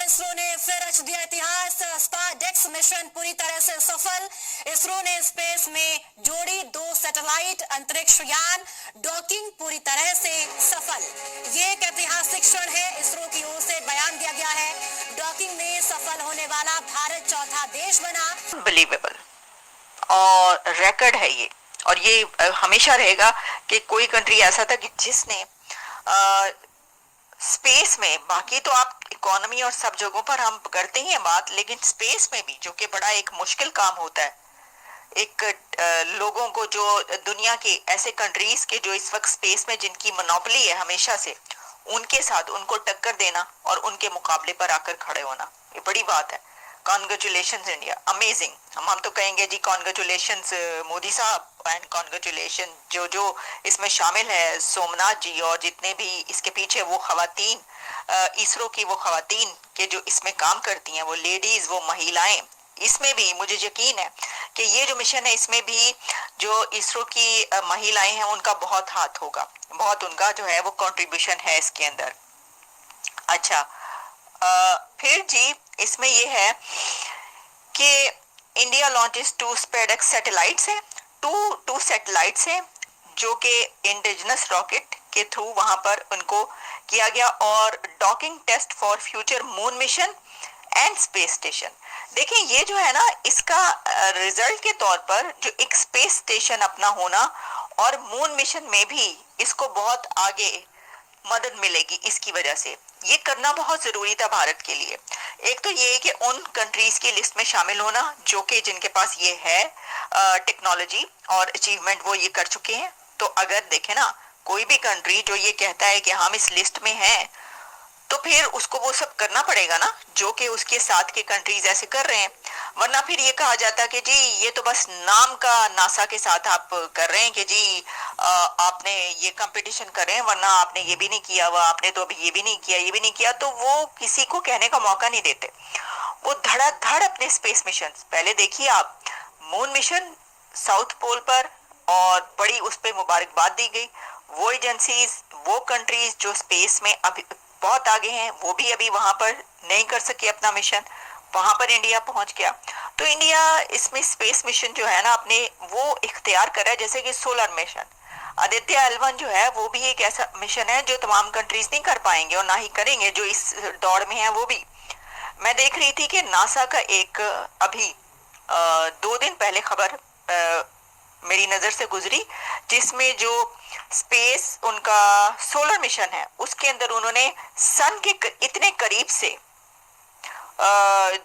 इसरो ने फिर रच दिया इतिहास। स्पारडेक्स मिशन पूरी तरह से सफल। इसरो ने स्पेस में जोड़ी 2 सैटेलाइट। अंतरिक्ष यान डॉकिंग पूरी तरह से सफल। ये एक ऐतिहासिक क्षण है। इसरो की ओर से बयान दिया गया है। डॉकिंग में सफल होने वाला भारत चौथा देश बना। अनबिलीवेबल और रिकॉर्ड है ये। और ये हमेशा रहेगा कि कोई कंट्री ऐसा था कि जिसने स्पेस में, बाकी तो आप इकोनॉमी और सब जगहों पर हम करते ही हैं बात, लेकिन स्पेस में भी जो कि बड़ा एक मुश्किल काम होता है, एक लोगों को जो दुनिया के ऐसे कंट्रीज के जो इस वक्त स्पेस में जिनकी मोनोपोली है हमेशा से, उनके साथ उनको टक्कर देना और उनके मुकाबले पर आकर खड़े होना, ये बड़ी बात है। Congratulation India, amazing. हम तो कहेंगे जी कॉन्ग्रेचुलेशन मोदी साहब एंड कॉन्ग्रेचुलेशन जो जो इसमें शामिल है, सोमनाथ जी और जितने भी इसके पीछे वो खवातीन, इसरो की वो खवातीन के जो इसमें काम करती हैं, वो लेडीज, वो महिलाएं, इसमें भी मुझे यकीन है कि ये जो मिशन है इसमें भी जो इसरो की महिलाएं हैं उनका बहुत हाथ होगा, बहुत उनका जो है वो कंट्रीब्यूशन है इसके अंदर। अच्छा, फिर जी इसमें ये है कि इंडिया लॉन्चेस 2 स्पेसडेक्स सैटेलाइट्स है, टू सैटेलाइट्स हैं जो कि इंडिजिनस रॉकेट के थ्रू वहां पर उनको किया गया, और docking test for future moon mission and space station. देखिए ये जो है ना, इसका रिजल्ट के तौर पर जो एक स्पेस स्टेशन अपना होना और मून मिशन में भी इसको बहुत आगे मदद मिलेगी। इसकी वजह से ये करना बहुत जरूरी था भारत के लिए। एक तो ये कि उन कंट्रीज की लिस्ट में शामिल होना जो कि जिनके पास ये है टेक्नोलॉजी और अचीवमेंट, वो ये कर चुके हैं। तो अगर देखें ना, कोई भी कंट्री जो ये कहता है कि हम इस लिस्ट में हैं, तो फिर उसको वो सब करना पड़ेगा ना जो कि उसके साथ के कंट्रीज ऐसे कर रहे हैं। वरना फिर ये कहा जाता कि जी ये तो बस नाम का नासा के साथ आप कर रहे हैं कि जी आपने ये कंपटीशन कर रहे हैं, वरना आपने ये भी नहीं किया हुआ, आपने तो अभी ये भी नहीं किया, ये भी नहीं किया, तो वो किसी को कहने का मौका नहीं देते। वो धड़ाधड़ अपने स्पेस मिशन, पहले देखिए आप, मून मिशन साउथ पोल पर, और बड़ी उस पर मुबारकबाद दी गई। वो एजेंसीज, वो कंट्रीज जो स्पेस में अभी बहुत आगे हैं, वो भी अभी वहां पर नहीं कर सके अपना मिशन, वहां पर इंडिया पहुंच गया। तो इंडिया इसमें स्पेस मिशन जो है ना अपने, वो इख्तियार कर रहा है, जैसे कि सोलर मिशन। आदित्य L1 जो है वो भी एक ऐसा मिशन है जो तमाम कंट्रीज नहीं कर पाएंगे और ना ही करेंगे जो इस दौड़ में है। वो भी मैं देख रही थी कि नासा का एक अभी 2 दिन पहले खबर मेरी नजर से गुजरी, जिसमें जो स्पेस उनका सोलर मिशन है उसके अंदर उन्होंने सन के इतने करीब से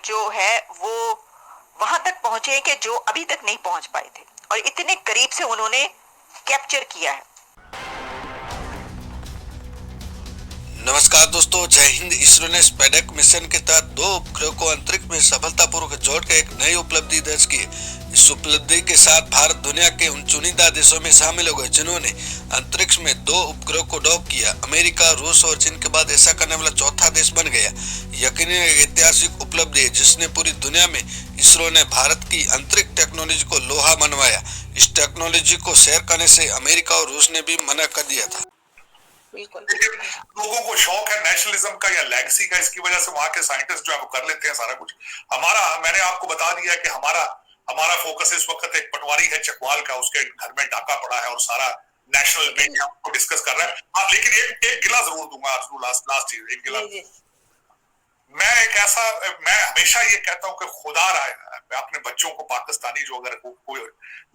जो है वो वहां तक पहुंचे कि जो अभी तक नहीं पहुंच पाए थे, और इतने करीब से उन्होंने कैप्चर किया है। नमस्कार दोस्तों, जय हिंद। इसरो ने स्पेडेक मिशन के तहत 2 उपग्रह को अंतरिक्ष में सफलतापूर्वक जोड़कर एक नई उपलब्धि दर्ज की। इस उपलब्धि के साथ भारत दुनिया के उन चुनिंदा देशों में शामिल हो गए जिन्होंने अंतरिक्ष में 2 उपग्रह को डॉक किया। अमेरिका, रूस और चीन के बाद ऐसा करने वाला चौथा देश बन गया। यकीनन एक ऐतिहासिक उपलब्धि है जिसने पूरी दुनिया में इसरो ने भारत की अंतरिक्ष टेक्नोलॉजी को लोहा मनवाया। इस टेक्नोलॉजी को शेयर करने से अमेरिका और रूस ने भी मना कर दिया था। लोगों को शौक है नेशनलिज्म का या लेगेसी का, इसकी वजह से वहां के साइंटिस्ट जो है वो कर लेते हैं सारा कुछ। मैंने आपको बता दिया कि हमारा फोकस इस वक्त एक पटवारी है चकवाल का, उसके घर में डाका पड़ा है और सारा नेशनल मीडिया को डिस्कस कर रहा है। हाँ, लेकिन एक गिला जरूर दूंगा आपको, लास्ट चीज एक गिला। मैं हमेशा ये कहता हूँ कि खुदा रहा अपने बच्चों को, पाकिस्तानी जो अगर कोई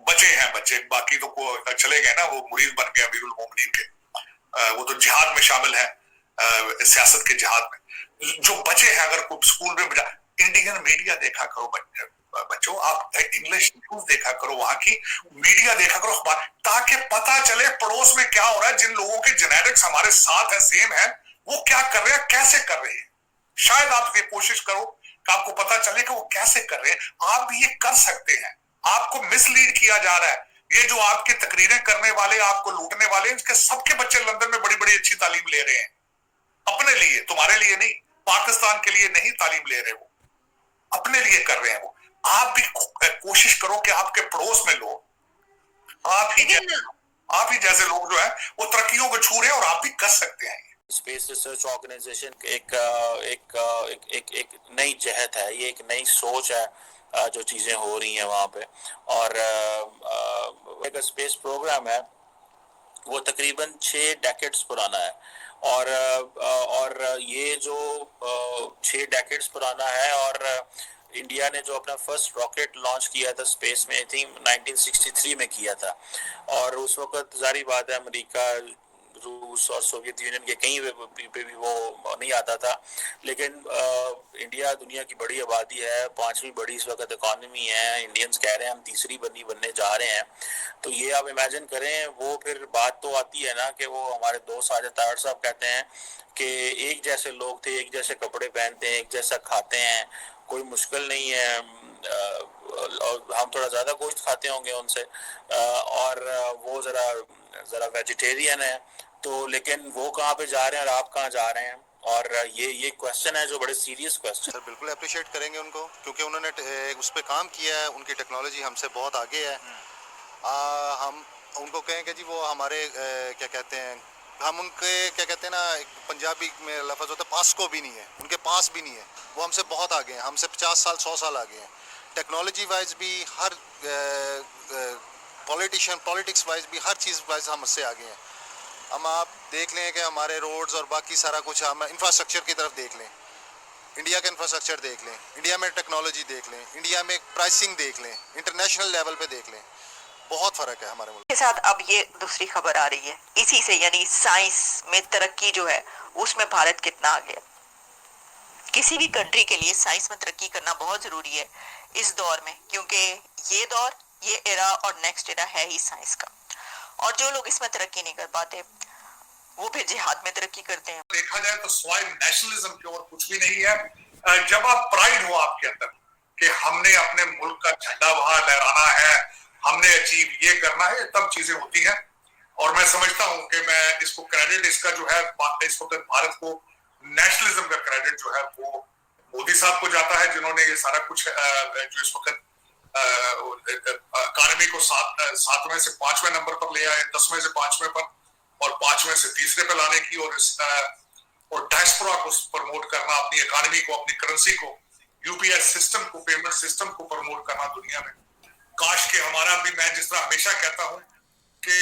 बचे हैं बच्चे, बाकी तो चले गए ना, वो मुरीद बन गए अमीरुल मोमिनीन के, वो तो जिहाद में शामिल है, सियासत के जिहाद में। जो बचे हैं अगर कोई स्कूल में इंडियन मीडिया देखा करो बच्चों, आप इंग्लिश न्यूज देखा करो, वहां की मीडिया देखा करो, अखबार, ताकि पता चले पड़ोस में क्या हो रहा है। जिन लोगों के जेनेटिक्स हमारे साथ है, सेम है, वो क्या कर रहे हैं, कैसे कर रहे हैं। शायद आप ये कोशिश करो कि आपको पता चले कि वो कैसे कर रहे हैं। आप भी ये कर सकते हैं। आपको मिसलीड किया जा रहा है। ये जो आपकी तकरीरें करने वाले, आपको लूटने वाले, इनके सबके बच्चे लंदन में बड़ी बड़ी अच्छी तालीम ले रहे हैं, अपने लिए, तुम्हारे लिए नहीं, पाकिस्तान के लिए नहीं तालीम ले रहे, वो अपने लिए कर रहे हैं। वो आप भी कोशिश करो कि आपके पड़ोस में लोग, आप ही जैसे लोग जो है वो तरक्कियों को छू रहे हैं, और आप भी कर सकते हैं। स्पेस रिसर्च ऑर्गेनाइजेशन एक नई जहत है, ये एक नई सोच है जो चीज़ें हो रही हैं वहाँ पे। और एक स्पेस प्रोग्राम है, वो तकरीबन 6 डेकेड्स पुराना है। और ये जो 6 डेकेड्स पुराना है, और इंडिया ने जो अपना फर्स्ट रॉकेट लॉन्च किया था स्पेस में, आई थिंक 1963 में किया था। और उस वक्त जारी बात है अमेरिका, रूस और सोवियत यूनियन के कहीं पे भी वो नहीं आता था। लेकिन इंडिया दुनिया की बड़ी आबादी है, 5वीं बड़ी इस वक्त इकॉनमी है, इंडियंस कह रहे हैं हम तीसरी बनने जा रहे हैं। तो ये आप इमेजिन करें, वो फिर बात तो आती है ना कि वो हमारे दोस्त साजिद तारड़ साहब कहते हैं कि एक जैसे लोग थे, एक जैसे कपड़े पहनते हैं, एक जैसा खाते हैं, कोई मुश्किल नहीं है। और हम थोड़ा ज़्यादा गोश्त खाते होंगे उनसे, और वो ज़रा वेजिटेरियन है। तो लेकिन वो कहाँ पे जा रहे हैं और आप कहाँ जा रहे हैं? और ये क्वेश्चन है जो बड़े सीरियस क्वेश्चन। सर बिल्कुल अप्रिशिएट करेंगे उनको, क्योंकि उन्होंने उस पर काम किया है, उनकी टेक्नोलॉजी हमसे बहुत आगे है। हम उनको कहें कि जी वो हमारे क्या कहते हैं, हम उनके क्या कहते हैं ना, पंजाबी में लफ्ज़ होता है पास को भी नहीं है, उनके पास भी नहीं है। वो हमसे बहुत आगे हैं, हमसे 50 साल 100 साल आगे हैं। टेक्नोलॉजी वाइज भी, हर पॉलिटिक्स वाइज भी, हर चीज़ वाइज हमसे आगे हैं। हम आप देख लें कि हमारे रोड्स और बाकी सारा कुछ, हम इंफ्रास्ट्रक्चर की तरफ देख लें, इंडिया का इंफ्रास्ट्रक्चर देख लें, इंडिया में टेक्नोलॉजी देख लें, इंडिया में प्राइसिंग देख लें, इंटरनेशनल लेवल पे देख लें, बहुत फ़र्क है हमारे मुल्क के साथ। अब ये दूसरी खबर आ रही है इसी से, यानी साइंस में तरक्की जो है उसमें भारत कितना आगे है। किसी भी कंट्री के लिए साइंस में तरक्की करना बहुत ज़रूरी है इस दौर में, क्योंकि ये दौर, ये एरा और नेक्स्ट एरा है ही साइंस का। और जो लोग इसमें तरक्की नहीं कर पाते वो फिर जिहाद में तरक्की करते हैं। देखा जाए तो स्वाय नेशनलिज्म की और कुछ भी नहीं है। जब आप प्राइड हो आपके अंदर कि हमने अपने मुल्क का झंडा वहां लहराना है, हमने अचीव ये करना है, तब चीजें होती हैं। और मैं समझता हूं कि मैं इसको क्रेडिट, इसका जो है इस वक्त भारत को नेशनलिज्म का क्रेडिट जो है वो मोदी साहब को जाता है, जिन्होंने ये सारा कुछ जो इस वक्त इकॉनमी को 7वें से 5वें नंबर पर ले आए, 10वें से 5वें पर और 5वें से 3रे पे लाने की, और डायस्पोरा को प्रमोट करना, अपनी इकॉनमी को, अपनी करेंसी को, यूपीएस सिस्टम को, पेमेंट सिस्टम को प्रमोट करना दुनिया में। काश के हमारा भी, मैं जिस तरह हमेशा कहता हूं कि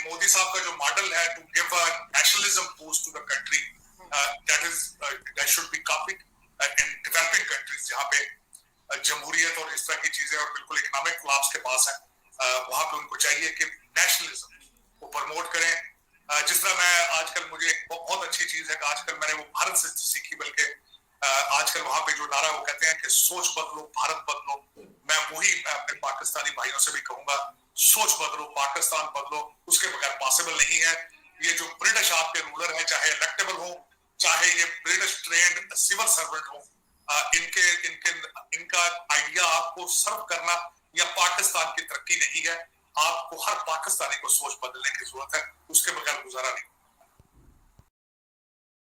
मोदी साहब का जो मॉडल है to give a nationalism boost to the country, that should be copied in developing countries, जहां पे जमहूरियत और इस तरह की चीजें और बिल्कुल इकोनॉमिक क्लास के पास है, वहां पे उनको चाहिए कि नेशनलिज्म को प्रमोट करें। जिस तरह मैं आजकल, मुझे एक बहुत अच्छी चीज है कि आजकल मैंने वो भारत से सीखी, बल्कि आजकल वहां पे जो नारा वो कहते हैं कि सोच बदलो भारत बदलो। मैं वही अपने पाकिस्तानी भाइयों से भी कहूंगा, सोच बदलो, पाकिस्तान बदलो, उसके बगैर पॉसिबल नहीं है। ये जो ब्रिटिश आपके रूलर है, चाहे इलेक्टेबल हो, चाहे ये ब्रिटिश ट्रेंड सिविल सर्वेंट हो, इनका आइडिया आपको सर्व करना या पाकिस्तान की तरक्की नहीं है। आपको हर पाकिस्तानी को सोच बदलने की जरूरत है, उसके बगैर गुजारा नहीं।